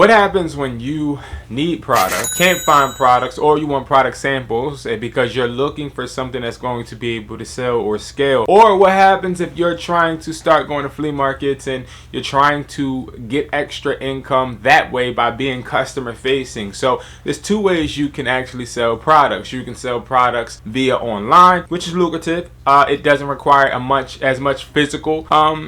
What happens when you need products, can't find products, or you want product samples because you're looking for something that's going to be able to sell or scale? Or what happens if you're trying to start going to flea markets and you're trying to get extra income that way by being customer facing? So there's two ways you can actually sell products. You can sell products via online, which is lucrative. It doesn't require as much physical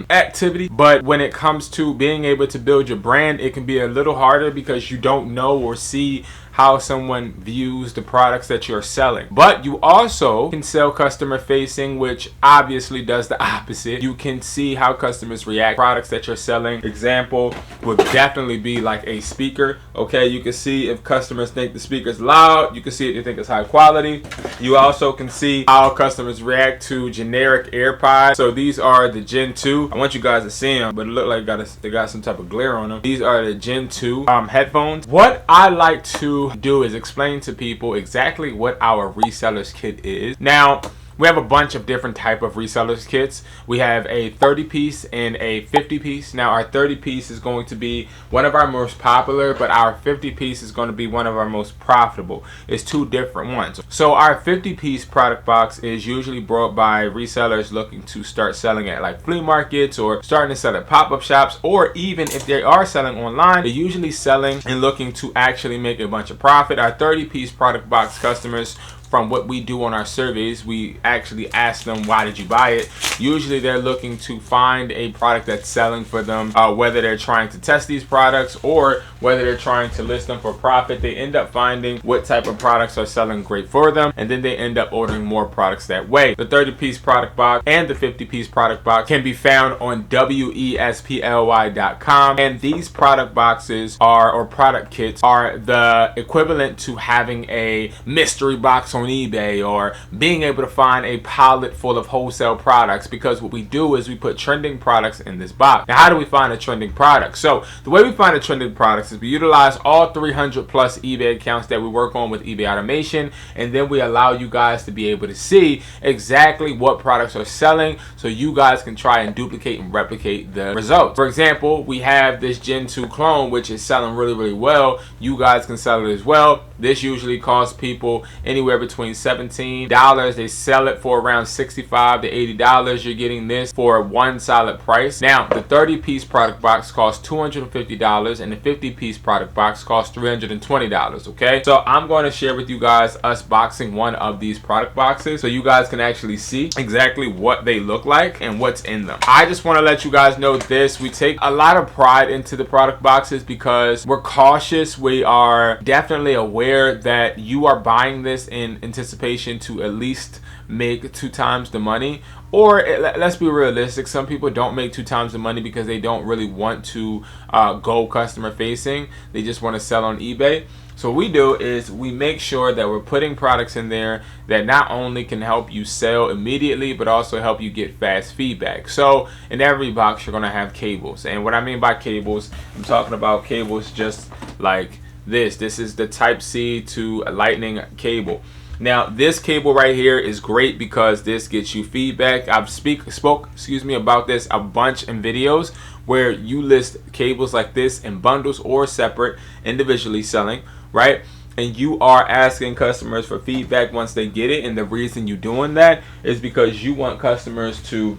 activity, but when it comes to being able to build your brand, it can be a little harder because you don't know or see how someone views the products that you're selling. But you also can sell customer facing, which obviously does the opposite. You can see how customers react to products that you're selling. Example would definitely be like a speaker. Okay, you can see if customers think the speaker's loud. You can see if they think it's high quality. You also can see how customers react to generic AirPods. So these are the Gen 2. I want you guys to see them, but it look like they got some type of glare on them. These are the Gen 2 headphones. What I like to do is explain to people exactly what our resellers kit is. Now, we have a bunch of different type of resellers kits. We have a 30 piece and a 50 piece. Now our 30 piece is going to be one of our most popular, but our 50 piece is going to be one of our most profitable. It's two different ones. So our 50 piece product box is usually brought by resellers looking to start selling at like flea markets or starting to sell at pop-up shops, or even if they are selling online, they're usually selling and looking to actually make a bunch of profit. Our 30 piece product box customers, from what we do on our surveys, we actually ask them, why did you buy it? Usually they're looking to find a product that's selling for them, whether they're trying to test these products or whether they're trying to list them for profit. They end up finding what type of products are selling great for them, and then they end up ordering more products that way. The 30 piece product box and the 50 piece product box can be found on wesply.com, and these product boxes or product kits are the equivalent to having a mystery box on eBay or being able to find a pallet full of wholesale products, because what we do is we put trending products in this box. Now, how do we find a trending product? So the way we find a trending products is we utilize all 300 plus eBay accounts that we work on with eBay automation, and then we allow you guys to be able to see exactly what products are selling so you guys can try and duplicate and replicate the results. For example, we have this Gen 2 clone, which is selling really well. You guys can sell it as well. This usually costs people anywhere between $17. They sell it for around $65 to $80. You're getting this for one solid price. Now, the 30 piece product box costs $250 and the 50 piece product box costs $320. Okay, so I'm going to share with you guys us boxing one of these product boxes so you guys can actually see exactly what they look like and what's in them. I just want to let you guys know this: we take a lot of pride into the product boxes because we're cautious. We are definitely aware that you are buying this in anticipation to at least make 2 times the money, or let's be realistic, some people don't make 2 times the money because they don't really want to go customer facing. They just want to sell on eBay. So what we do is we make sure that we're putting products in there that not only can help you sell immediately, but also help you get fast feedback. So in every box, you're going to have cables. And what I mean by cables, I'm talking about cables just like this. This is the Type-C to Lightning cable. Now, this cable right here is great because this gets you feedback. I've spoke about this a bunch in videos where you list cables like this in bundles or separate, individually selling, right? And you are asking customers for feedback once they get it. And the reason you're doing that is because you want customers to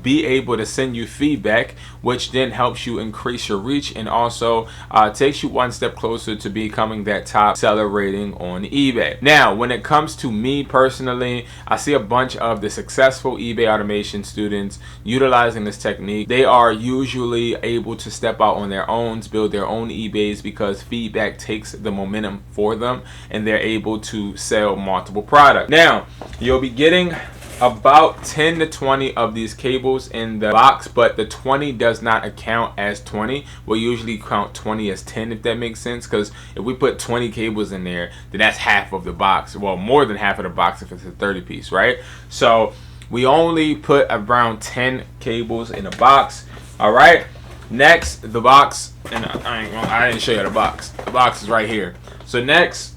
be able to send you feedback, which then helps you increase your reach and also takes you one step closer to becoming that top seller rating on eBay. Now, when it comes to me personally, I see a bunch of the successful eBay automation students utilizing this technique. They are usually able to step out on their own, build their own eBays, because feedback takes the momentum for them and they're able to sell multiple products. Now, you'll be getting about 10 to 20 of these cables in the box, but the 20 does not account as 20. We'll usually count 20 as 10, if that makes sense, because if we put 20 cables in there, then that's half of the box. Well, more than half of the box if it's a 30 piece, right? So we only put around 10 cables in a box. All right, next, the box, and I didn't show you the box. The box is right here. So next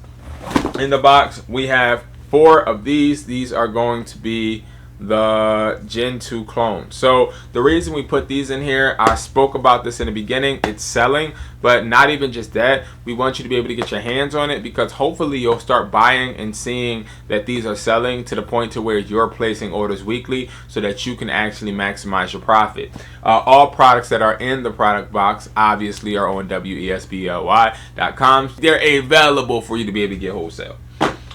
in the box we have 4 of these. These are going to be the Gen 2 clone. So the reason we put these in here, I spoke about this in the beginning, it's selling, but not even just that. We want you to be able to get your hands on it, because hopefully you'll start buying and seeing that these are selling to the point to where you're placing orders weekly so that you can actually maximize your profit. All products that are in the product box obviously are on wesbly.com. They're available for you to be able to get wholesale.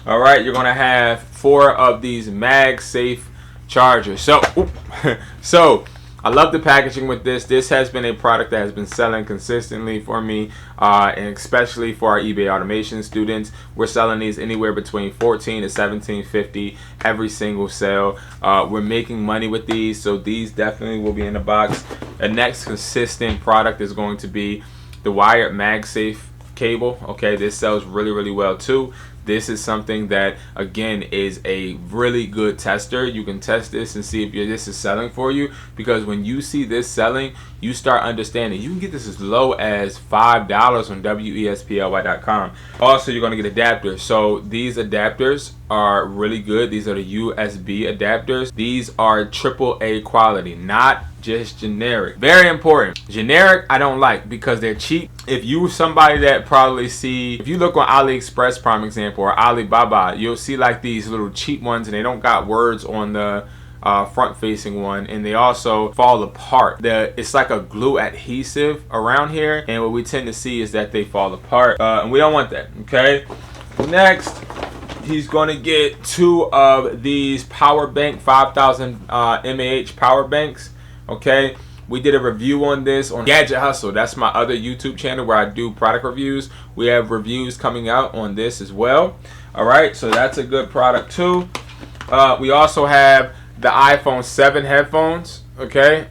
All right, you're gonna have 4 of these MagSafe chargers. So I love the packaging with this. This has been a product that has been selling consistently for me, and especially for our eBay automation students. We're selling these anywhere between $14 to $17.50 every single sale. We're making money with these, so these definitely will be in the box. The next consistent product is going to be the wired MagSafe cable. Okay, this sells really, really well too. This is something that, again, is a really good tester. You can test this and see if this is selling for you, because when you see this selling, you start understanding. You can get this as low as $5 on wesbly.com. Also, you're going to get adapters. So these adapters are really good. These are the USB adapters. These are AAA quality, not just generic. Very important. Generic I don't like because they're cheap. If you somebody that probably see, if you look on AliExpress, prime example, or Alibaba, you'll see like these little cheap ones, and they don't got words on the front facing one, and they also fall apart. It's like a glue adhesive around here, and what we tend to see is that they fall apart, and we don't want that. Okay, next he's going to get 2 of these power bank 5000 mAh power banks. Okay, we did a review on this on Gadget Hustle. That's my other YouTube channel where I do product reviews. We have reviews coming out on this as well. All right, so that's a good product too. We also have the iPhone 7 headphones. Okay,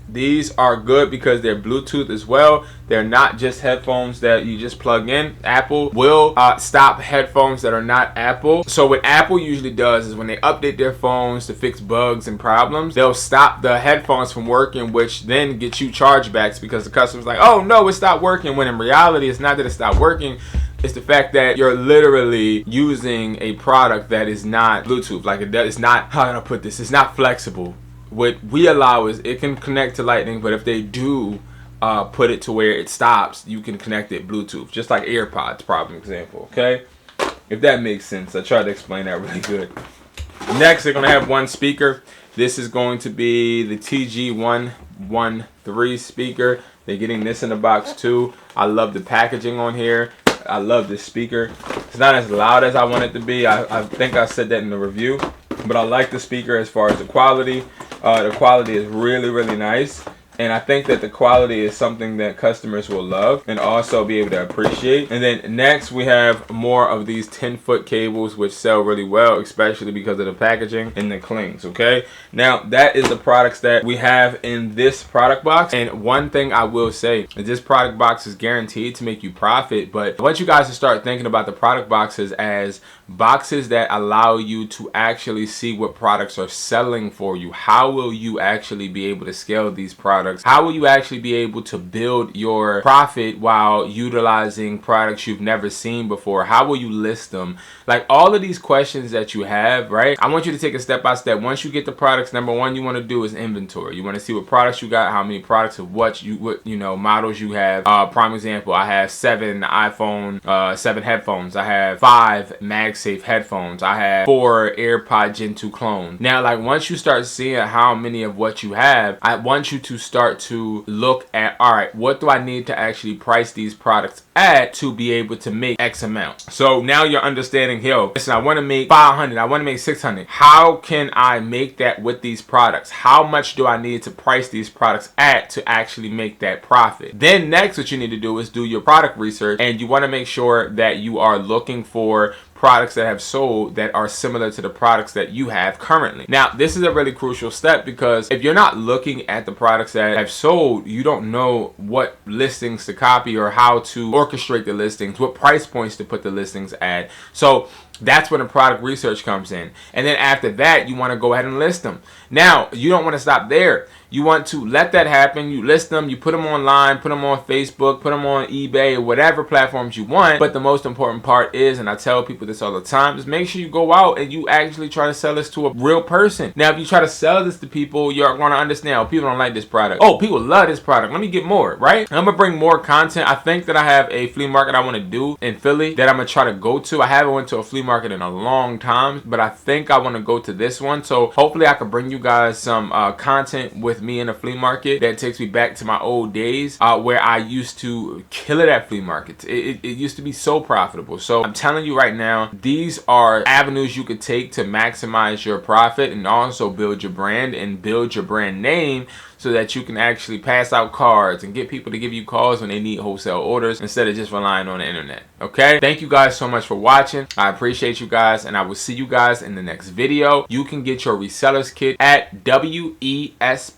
these are good because they're Bluetooth as well. They're not just headphones that you just plug in. Apple will stop headphones that are not Apple. So what Apple usually does is when they update their phones to fix bugs and problems, they'll stop the headphones from working, which then gets you chargebacks because the customer's like, oh no, it stopped working, when in reality it's not that it stopped working. It's the fact that you're literally using a product that is not Bluetooth. Like it's not, how can I put this? It's not flexible. What we allow is it can connect to Lightning, but if they do put it to where it stops, you can connect it Bluetooth, just like AirPods, problem example. Okay, if that makes sense. I tried to explain that really good. Next, they're gonna have 1 speaker. This is going to be the TG113 speaker. They're getting this in the box too. I love the packaging on here. I love this speaker. It's not as loud as I want it to be. I think I said that in the review, but I like the speaker as far as the quality. The quality is really, really nice. And I think that the quality is something that customers will love and also be able to appreciate. And then next we have more of these 10-foot cables, which sell really well, especially because of the packaging and the clings. Okay, now that is the products that we have in this product box. And one thing I will say is this product box is guaranteed to make you profit, but I want you guys to start thinking about the product boxes as boxes that allow you to actually see what products are selling for you. How will you actually be able to scale these products? How will you actually be able to build your profit while utilizing products you've never seen before? How will you list them? Like all of these questions that you have, right? I want you to take a step by step. Once you get the products, number one you want to do is inventory. You want to see what products you got, how many products of what models you have. Prime example, I have 7 iPhone 7 headphones. I have 5 MagSafe headphones. I have 4 AirPod Gen 2 clones. Now, like once you start seeing how many of what you have, I want you to start to look at, all right, what do I need to actually price these products at to be able to make X amount? So now you're understanding, yo, listen, I want to make 500, I want to make 600. How can I make that with these products? How much do I need to price these products at to actually make that profit? Then next, what you need to do is do your product research, and you want to make sure that you are looking for products that have sold that are similar to the products that you have currently. Now, this is a really crucial step because if you're not looking at the products that have sold, you don't know what listings to copy or how to orchestrate the listings, what price points to put the listings at. So That's when the product research comes in. And then after that, you want to go ahead and list them. Now, you don't want to stop there. You want to let that happen. You list them, you put them online, put them on Facebook, put them on eBay, or whatever platforms you want. But the most important part is, and I tell people this all the time, is make sure you go out and you actually try to sell this to a real person. Now, if you try to sell this to people, you're going to understand, oh, people don't like this product. Oh, people love this product. Let me get more, right? I'm going to bring more content. I think that I have a flea market I want to do in Philly that I'm going to try to go to. I haven't went to a flea market in a long time, but I think I want to go to this one. So hopefully I can bring you guys some content with me in a flea market that takes me back to my old days where I used to kill it at flea markets. It used to be so profitable. So I'm telling you right now, these are avenues you could take to maximize your profit and also build your brand and build your brand name, so that you can actually pass out cards and get people to give you calls when they need wholesale orders instead of just relying on the internet. Okay? Thank you guys so much for watching. I appreciate you guys, and I will see you guys in the next video. You can get your resellers kit at wesply.com.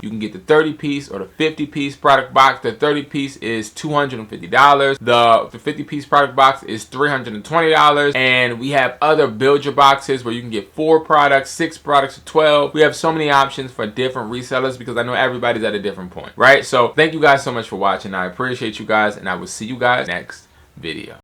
You can get the 30-piece or the 50-piece product box. The 30-piece is $250. The 50-piece product box is $320. And we have other build your boxes where you can get 4 products, 6 products, 12. We have so many options for different resellers because I know everybody's at a different point, right? So thank you guys so much for watching. I appreciate you guys, and I will see you guys next video.